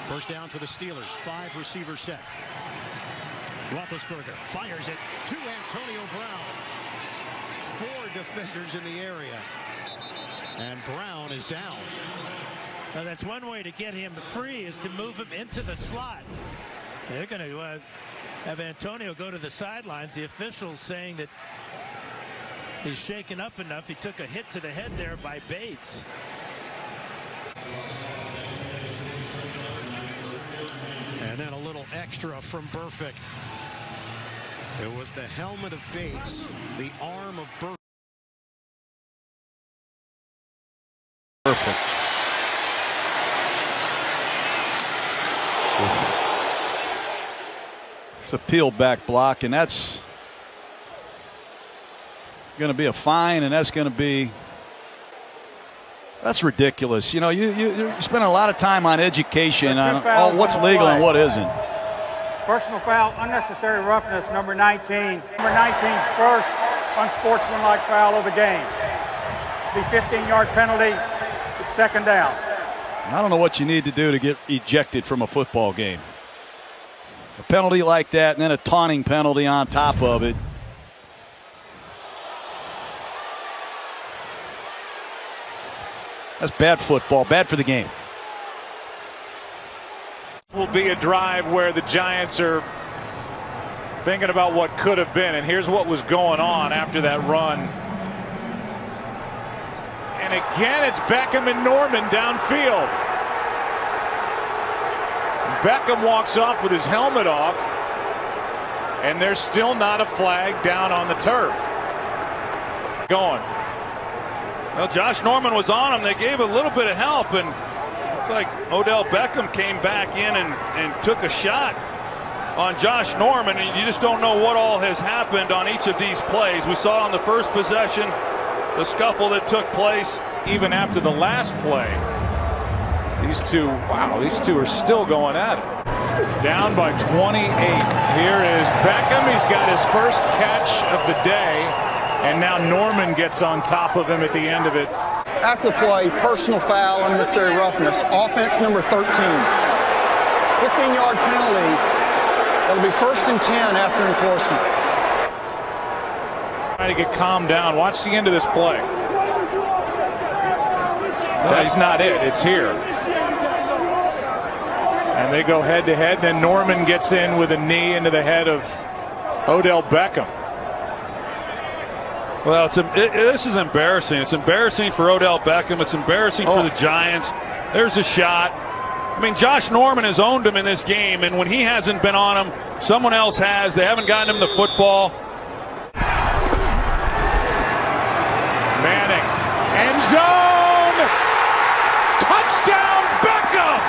First down for the Steelers. 5 receiver set. Roethlisberger fires it to Antonio Brown. 4 defenders in the area. And Brown is down. Now that's one way to get him free, is to move him into the slot. They're going to have Antonio go to the sidelines. The officials saying that he's shaken up enough. He took a hit to the head there by Bates. And then a little extra from Burfict. It was the helmet of Bates, the arm of Burfict. It's a peeled back block, and that's going to be a fine, and that's going to be, that's ridiculous. You know, you spend a lot of time on education on what's legal and what isn't. Personal foul, unnecessary roughness, number 19. Number 19's first unsportsmanlike foul of the game. Be 15-yard penalty. It's second down. I don't know what you need to do to get ejected from a football game. A penalty like that and then a taunting penalty on top of it. That's bad football, bad for the game. Will be a drive where the Giants are thinking about what could have been, and here's what was going on after that run. And again, it's Beckham and Norman downfield. Beckham walks off with his helmet off, and there's still not a flag down on the turf. Going. Well, Josh Norman was on him. They gave a little bit of help, and it looked like Odell Beckham came back in and took a shot on Josh Norman, and you just don't know what all has happened on each of these plays. We saw on the first possession the scuffle that took place. Even after the last play, these two are still going at it. Down by 28. Here is Beckham. He's got his first catch of the day, and now Norman gets on top of him at the end of it. After the play, personal foul, unnecessary roughness. Offense number 13. 15-yard penalty. That'll be 1st and 10 after enforcement. Trying to get calmed down. Watch the end of this play. That's not it. It's here. And they go head to head. Then Norman gets in with a knee into the head of Odell Beckham. Well, this is embarrassing. It's embarrassing for Odell Beckham. It's embarrassing for the Giants. There's a shot. I mean, Josh Norman has owned him in this game, and when he hasn't been on him, someone else has. They haven't gotten him the football. Manning. End zone. Touchdown, Beckham!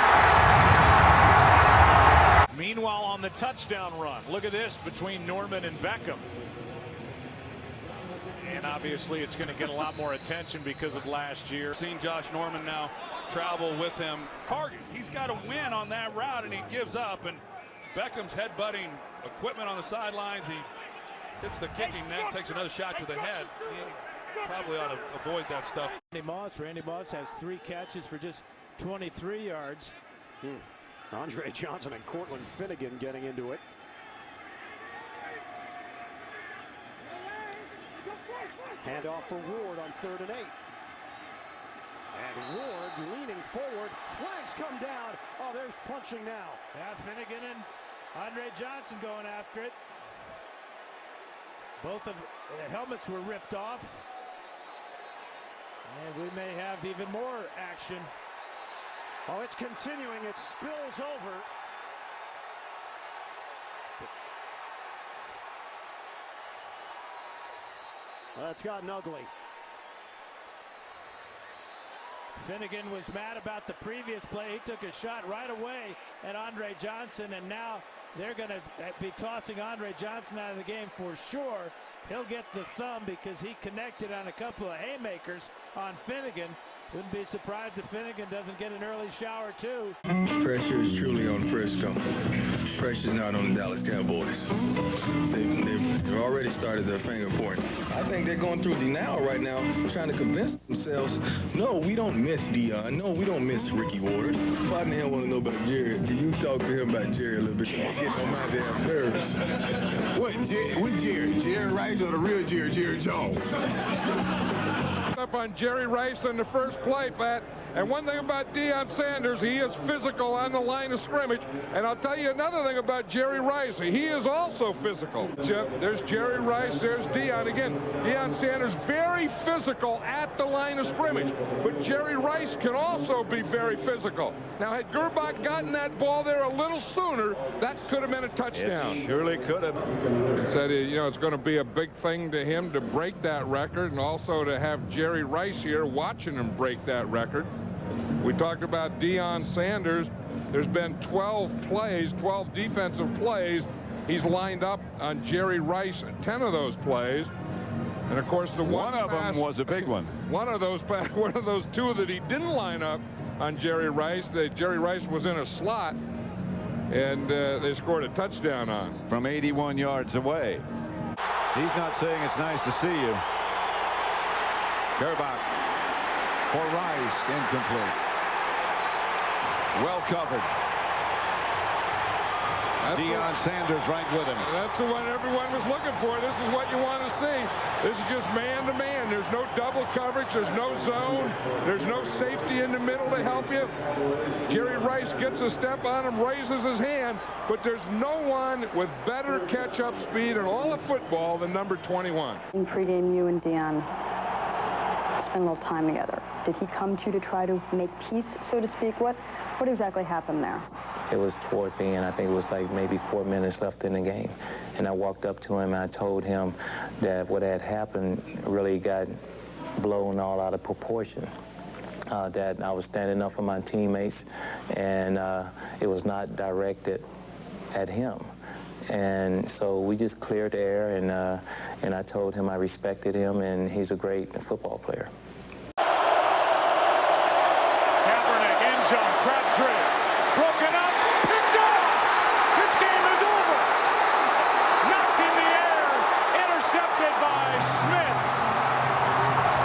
Meanwhile, on the touchdown run, look at this between Norman and Beckham. And obviously it's going to get a lot more attention because of last year. Seen Josh Norman now travel with him. Target. He's got to win on that route, and he gives up. And Beckham's headbutting equipment on the sidelines. He hits the kicking net, takes another shot to the head. He probably ought to avoid that stuff. Randy Moss has 3 catches for just 23 yards. Andre Johnson and Cortland Finnegan getting into it. Handoff for Ward on 3rd and 8. And Ward leaning forward. Flags come down. Oh, there's punching now. Yeah, Finnegan and Andre Johnson going after it. Both of the helmets were ripped off. And we may have even more action. Oh, it's continuing. It spills over. That's gotten ugly. Finnegan was mad about the previous play. He took a shot right away at Andre Johnson, and now they're going to be tossing Andre Johnson out of the game for sure. He'll get the thumb because he connected on a couple of haymakers on Finnegan. Wouldn't be surprised if Finnegan doesn't get an early shower, too. Pressure is truly on Frisco. Pressure's not on the Dallas Cowboys. They've already started their finger pointing. I think they're going through denial right now, trying to convince themselves, no, we don't miss Deion. No, we don't miss Ricky Waters. Why the hell want to know about Jerry? You talk to him about Jerry a little bit. Get on my damn nerves. What Jerry? Jerry Rice or the real Jerry Jones? Up on Jerry Rice on the first play, Pat. And one thing about Deion Sanders, he is physical on the line of scrimmage. And I'll tell you another thing about Jerry Rice. He is also physical. There's Jerry Rice, there's Deion. Again, Deion Sanders very physical at the line of scrimmage. But Jerry Rice can also be very physical. Now, had Gerbach gotten that ball there a little sooner, that could have been a touchdown. It surely could have. He said, you know, it's going to be a big thing to him to break that record, and also to have Jerry Rice here watching him break that record. We talked about Deion Sanders. There's been 12 plays, 12 defensive plays. He's lined up on Jerry Rice 10 of those plays. And of course, the one of them was a big one. One of those two that he didn't line up on Jerry Rice, Jerry Rice was in a slot, and they scored a touchdown on. From 81 yards away. He's not saying it's nice to see you. Gerbach for Rice, incomplete. Well covered. Deion Sanders right with him. That's the one everyone was looking for. This is what you want to see. This is just man-to-man. There's no double coverage. There's no zone. There's no safety in the middle to help you. Jerry Rice gets a step on him, raises his hand, but there's no one with better catch-up speed in all of football than number 21. In pregame, you and Deion spent a little time together. Did he come to you to try to make peace, so to speak? What exactly happened there? It was towards the end. I think it was like maybe 4 minutes left in the game. And I walked up to him and I told him that what had happened really got blown all out of proportion. That I was standing up for my teammates, and it was not directed at him. And so we just cleared the air, and I told him I respected him, and he's a great football player. Kaepernick, end zone, Crabtree, broken up, picked off! This game is over! Knocked in the air, intercepted by Smith.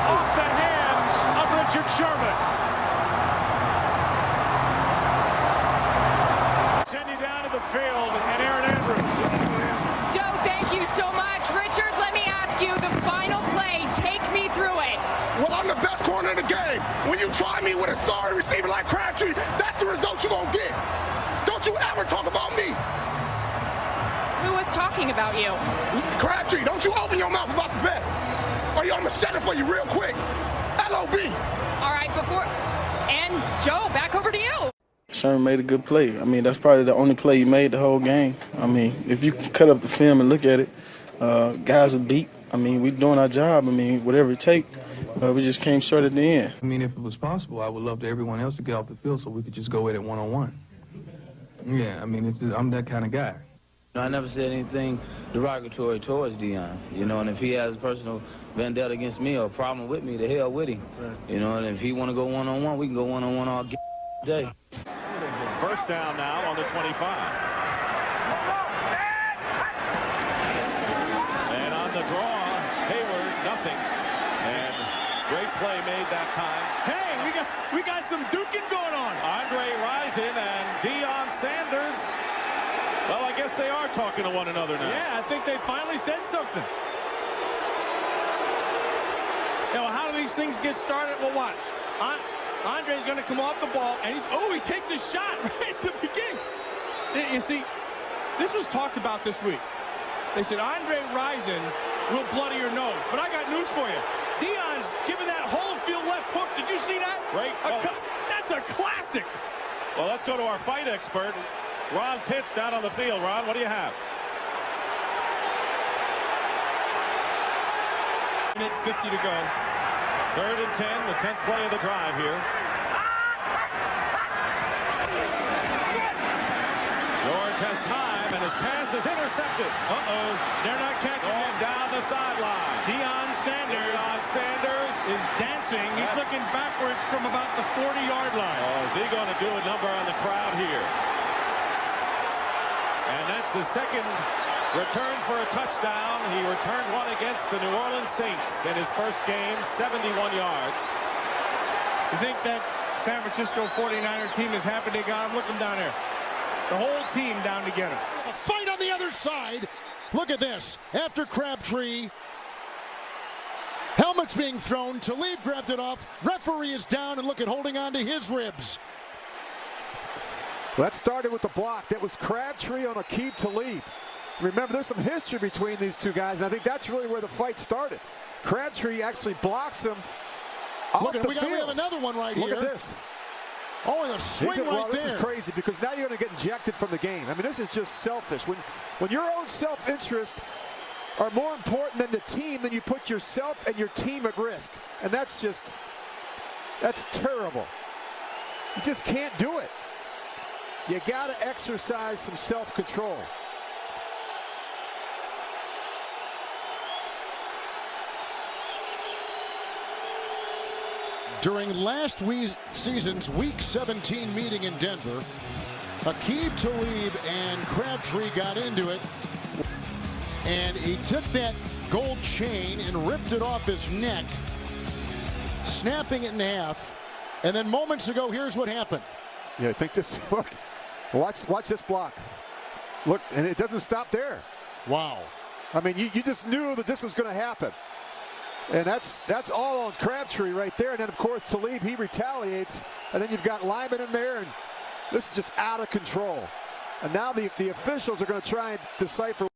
Off the hands of Richard Sherman. Send you down to the field, and Aaron Andrews. Joe, thank you so much. Richard, let me ask you the final play. Take me through it. Well, I'm the best corner in the game. When you try me with a sorry receiver like Crabtree, that's the result you're going to get. Don't you ever talk about me. Who was talking about you? Crabtree, don't you open your mouth about the best. Or I'm going to shut it for you real quick. LOB. All right, and Joe, back over to you. Sherman made a good play. I mean, that's probably the only play he made the whole game. I mean, if you cut up the film and look at it, guys are beat. I mean, we're doing our job. I mean, whatever it takes. We just came short at the end. I mean, if it was possible, I would love to everyone else to get off the field so we could just go at it one-on-one. Yeah, I mean, I'm that kind of guy. I never said anything derogatory towards Deion, you know, and if he has a personal vendetta against me or a problem with me, the hell with him. Right. You know, and if he want to go one-on-one, we can go one-on-one all day. First down now on the 25. And on the draw, Hayward, nothing. And great play made that time. Hey, we got some duking going on. Andre Rison and Deion Sanders. Well, I guess they are talking to one another now. Yeah, I think they finally said something. You know, how do these things get started? Well, watch. Andre's going to come off the ball, and he takes a shot right at the beginning. You see, this was talked about this week. They said Andre Rison will bloody your nose. But I got news for you. Deion's giving that whole field left hook. Did you see that? Right. That's a classic. Well, let's go to our fight expert, Ron Pitts, down on the field. Ron, what do you have? 1:50 to go. 3rd and 10, the 10th play of the drive here. George has time, and his pass is intercepted. They're not catching him. Down the sideline. Deion Sanders is dancing reversing. He's looking backwards from about the 40-yard line. Oh, is he going to do a number on the crowd here? And that's the second return for a touchdown. He returned one against the New Orleans Saints in his first game, 71 yards. You think that San Francisco 49er team is happy they got him? Look him down there. The whole team down to get him. A fight on the other side. Look at this. After Crabtree, helmet's being thrown. Talib grabbed it off. Referee is down, and look at holding on to his ribs. Well, that started with the block. That was Crabtree on Aquib Talib. Remember, there's some history between these two guys, and I think that's really where the fight started. Crabtree actually blocks him off the field. We have another one right here. Look at this. Oh, and a swing right there. This is crazy because now you're going to get ejected from the game. I mean, this is just selfish. When your own self-interest are more important than the team, then you put yourself and your team at risk. And that's terrible. You just can't do it. You got to exercise some self-control. During last season's Week 17 meeting in Denver, Aquib Talib and Crabtree got into it, and he took that gold chain and ripped it off his neck, snapping it in half. And then moments ago, here's what happened. Yeah, I think this. Look, watch this block. Look, and it doesn't stop there. Wow. I mean, you just knew that this was going to happen. And that's all on Crabtree right there. And then, of course, Talib, he retaliates. And then you've got Lyman in there. And this is just out of control. And now the officials are going to try and decipher